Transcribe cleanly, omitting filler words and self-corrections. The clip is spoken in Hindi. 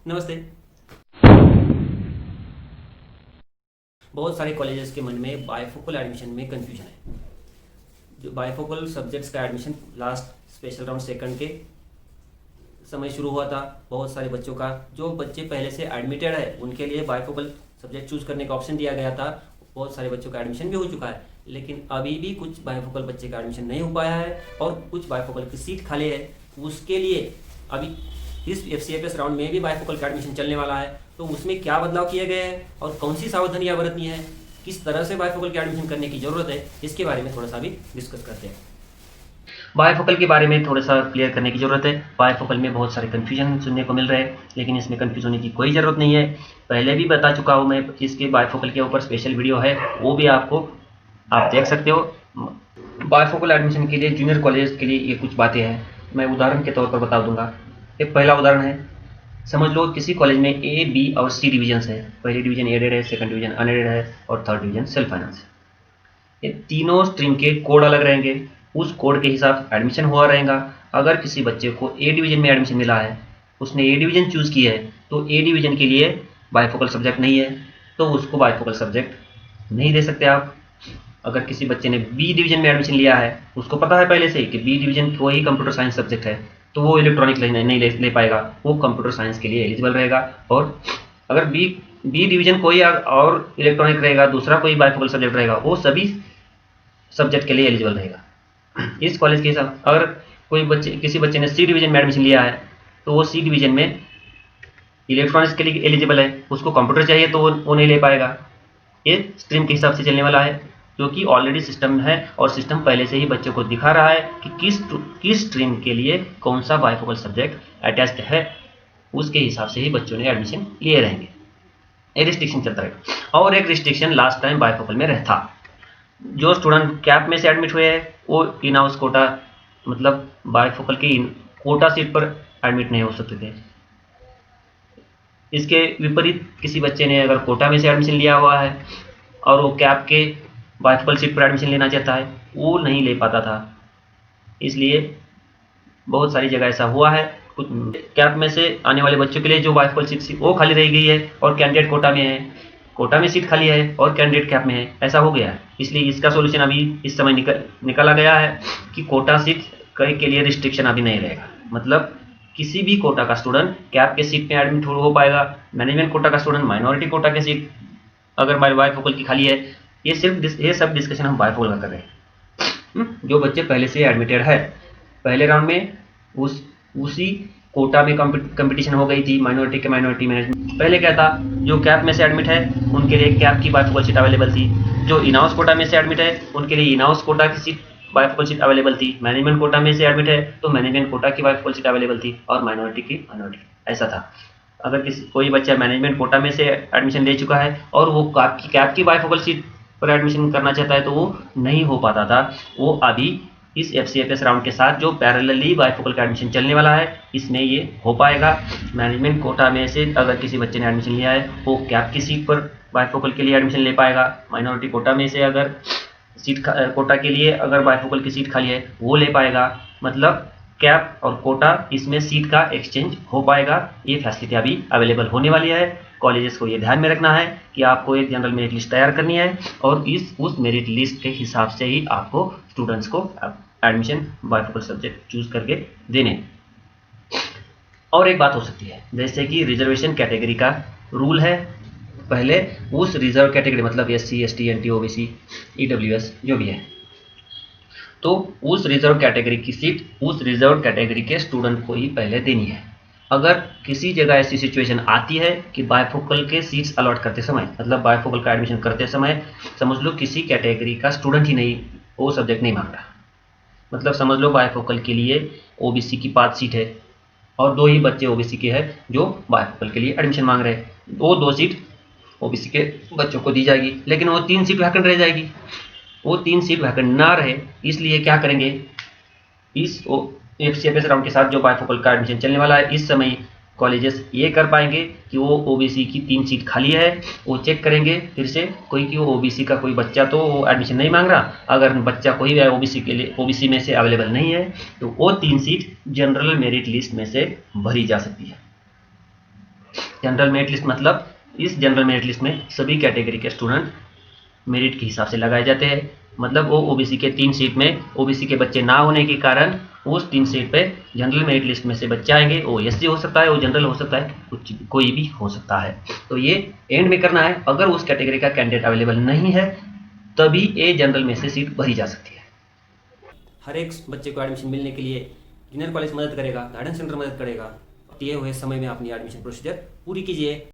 नमस्ते। बहुत सारे कॉलेजेस के मन में बायफोकल एडमिशन में कंफ्यूजन है। जो बायफोकल सब्जेक्ट्स का admission last special round second के समय शुरू हुआ था। बहुत सारे बच्चों का, जो बच्चे पहले से एडमिटेड है उनके लिए बायफोकल सब्जेक्ट चूज करने का ऑप्शन दिया गया था। बहुत सारे बच्चों का एडमिशन भी हो चुका है, लेकिन अभी भी कुछ बायफोकल बच्चे का एडमिशन नहीं हो पाया है और कुछ बायफोकल की सीट खाली है। उसके लिए अभी इस FCFS राउंड में भी बायफोकल का एडमिशन चलने वाला है, तो उसमें क्या बदलाव किए गए हैं और कौन सी सावधानियां बरतनी है, किस तरह से बायफोकल के एडमिशन करने की ज़रूरत है, इसके बारे में थोड़ा सा भी डिस्कस करते हैं। बायफोकल के बारे में थोड़ा सा क्लियर करने की ज़रूरत है। बायफोकल में बहुत सारे कन्फ्यूजन सुनने को मिल रहे हैं, लेकिन इसमें कन्फ्यूज होने की कोई ज़रूरत नहीं है। पहले भी बता चुका हूँ मैं, इसके बायफोकल के ऊपर स्पेशल वीडियो है, वो भी आप देख सकते हो। बायफोकल एडमिशन के लिए जूनियर कॉलेज के लिए ये कुछ बातें हैं, मैं उदाहरण के तौर पर बता दूंगा। एक पहला उदाहरण है, समझ लो किसी कॉलेज में A, B और C डिवीजन्स है। पहली डिवीजन एडेड है, सेकंड डिवीजन अनएडेड है और थर्ड डिवीजन सेल्फ फाइनेंस है। ये तीनों स्ट्रीम के कोड अलग रहेंगे, उस कोड के हिसाब एडमिशन हुआ रहेगा। अगर किसी बच्चे को A डिवीजन में एडमिशन मिला है, उसने A डिवीजन चूज की है, तो A डिवीजन के लिए बायफोकल सब्जेक्ट नहीं है, तो उसको बायफोकल सब्जेक्ट नहीं दे सकते आप। अगर किसी बच्चे ने B डिवीजन में एडमिशन लिया है, उसको पता है पहले से ही कि B डिवीजन वही कंप्यूटर साइंस सब्जेक्ट है, तो वो इलेक्ट्रॉनिक नहीं ले पाएगा, वो कंप्यूटर साइंस के लिए एलिजिबल रहेगा। और अगर बी डिवीजन कोई और इलेक्ट्रॉनिक रहेगा, दूसरा कोई बायफोकल सब्जेक्ट रहेगा, वो सभी सब्जेक्ट के लिए एलिजिबल रहेगा। इस कॉलेज के हिसाब अगर किसी बच्चे ने C डिवीजन में एडमिशन लिया है, तो वो C डिवीजन में इलेक्ट्रॉनिक्स के लिए एलिजिबल है, उसको कंप्यूटर चाहिए तो वो नहीं ले पाएगा। ये स्ट्रीम के हिसाब से चलने वाला है, क्योंकि ऑलरेडी सिस्टम है और सिस्टम पहले से ही बच्चों को दिखा रहा है कि किस स्ट्रीम के लिए कौन सा बायफोकल सब्जेक्ट अटैच्ड है, उसके हिसाब से ही बच्चों ने एडमिशन लिए रहेंगे। ये रिस्ट्रिक्शन चलता रहेगा। और एक रिस्ट्रिक्शन लास्ट टाइम बायफोकल में रहता, जो स्टूडेंट कैप में से एडमिट हुए हैं वो इन हाउस कोटा, मतलब बायफोकल की कोटा सीट पर एडमिट नहीं हो सकते थे। इसके विपरीत किसी बच्चे ने अगर कोटा में से एडमिशन लिया हुआ है और वो कैप के बायफोकल सीट पर एडमिशन लेना चाहता है, वो नहीं ले पाता था। इसलिए बहुत सारी जगह ऐसा हुआ है, कुछ कैप में से आने वाले बच्चों के लिए जो बायफोकल सीट वो खाली रह गई है और कैंडिडेट कोटा में है, कोटा में सीट खाली है और कैंडिडेट कैप में है, ऐसा हो गया है। इसलिए इसका सोल्यूशन अभी इस समय निकाला गया है कि कोटा सीट के लिए रिस्ट्रिक्शन अभी नहीं रहेगा। मतलब किसी भी कोटा का स्टूडेंट कैप के सीट में एडमिट हो पाएगा। मैनेजमेंट कोटा का स्टूडेंट माइनॉरिटी कोटा के सीट अगर बायफोकल की खाली है, ये सब डिस्कशन हम बायफोकल का कर रहे हैं। जो बच्चे पहले से एडमिटेड है, पहले राउंड में उसी कोटा में कंपटीशन हो गई थी, माइनॉरिटी के माइनॉरिटी मैनेजमेंट। पहले क्या था, जो कैप में से एडमिट है उनके लिए कैप की बायफोकल सीट अवेलेबल थी, जो इन हाउस कोटा में से एडमिट है उनके लिए इन हाउस कोटा की सीट बायफोकल सीट अवेलेबल थी, मैनेजमेंट कोटा में से एडमिट है तो मैनेजमेंट कोटा की बायफोकल सीट अवेलेबल थी, और माइनॉरिटी की माइनॉरिटी, ऐसा था। अगर कोई बच्चा मैनेजमेंट कोटा में से एडमिशन ले चुका है और वो कैप की बायफोकल सीट पर एडमिशन करना चाहता है, तो वो नहीं हो पाता था। वो अभी इस FCFS राउंड के साथ जो पैरेलली बायफोकल का एडमिशन चलने वाला है, इसमें ये हो पाएगा। मैनेजमेंट कोटा में से अगर किसी बच्चे ने एडमिशन लिया है, वो कैप की सीट पर बायफोकल के लिए एडमिशन ले पाएगा। माइनॉरिटी कोटा में से अगर कोटा के लिए अगर बायफोकल की सीट खाली है, वो ले पाएगा। मतलब कैप और कोटा, इसमें सीट का एक्सचेंज हो पाएगा। ये फैसिलिटी अभी अवेलेबल होने वाली है। कॉलेजेस को ये ध्यान में रखना है कि आपको एक जनरल मेरिट लिस्ट तैयार करनी है और उस मेरिट लिस्ट के हिसाब से ही आपको स्टूडेंट्स को एडमिशन बायफोकल सब्जेक्ट चूज करके देने। और एक बात हो सकती है, जैसे कि रिजर्वेशन कैटेगरी का रूल है, पहले उस रिजर्व कैटेगरी मतलब SC, ST, NT, OBC, EWS जो भी है, तो उस रिजर्व कैटेगरी की सीट उस रिजर्व कैटेगरी के स्टूडेंट को ही पहले देनी है। अगर किसी जगह ऐसी सिचुएशन आती है कि बायफोकल के सीट्स अलॉट करते समय, मतलब बायफोकल का एडमिशन करते समय समझ लो किसी कैटेगरी का स्टूडेंट ही नहीं, वो सब्जेक्ट नहीं मांग रहा, मतलब समझ लो बायफोकल के लिए OBC की 5 सीट है और 2 ही बच्चे OBC के हैं जो बायफोकल के लिए एडमिशन मांग रहे हैं, वो 2 सीट OBC के बच्चों को दी जाएगी, लेकिन वो 3 सीट वैकेंट रह जाएगी। वो 3 सीट वैकेंट ना रहे, इसलिए क्या करेंगे, इस FCFS राउंड के साथ जो बायफोकल का एडमिशन चलने वाला है, इस समय कॉलेजेस ये कर पाएंगे कि वो OBC की 3 सीट खाली है, वो चेक करेंगे फिर से कोई कि वो OBC का कोई बच्चा तो वो एडमिशन नहीं मांग रहा। अगर बच्चा कोई है OBC के लिए OBC में से अवेलेबल नहीं है, तो वो 3 सीट जनरल मेरिट लिस्ट में से भरी जा सकती है। जनरल मेरिट लिस्ट मतलब इस जनरल मेरिट लिस्ट में सभी कैटेगरी के स्टूडेंट मेरिट के हिसाब से लगाए जाते हैं। मतलब वो ओबीसी के 3 सीट में ओबीसी के बच्चे ना होने के कारण उस 3 सीट पे जनरल मेरिट लिस्ट में से बच्चे आएंगे। वो एससी हो सकता है, वो जनरल हो सकता है, कुछ कोई भी हो सकता है। तो ये एंड में करना है। अगर उस कैटेगरी का कैंडिडेट अवेलेबल नहीं है तभी ए जनरल में से सीट भरी जा सकती है। हर एक बच्चे को एडमिशन मिलने के लिए जूनियर कॉलेज मदद करेगा, गाइडेंस सेंटर मदद करेगा। दिए हुए समय में अपनी एडमिशन प्रोसीजर पूरी कीजिए।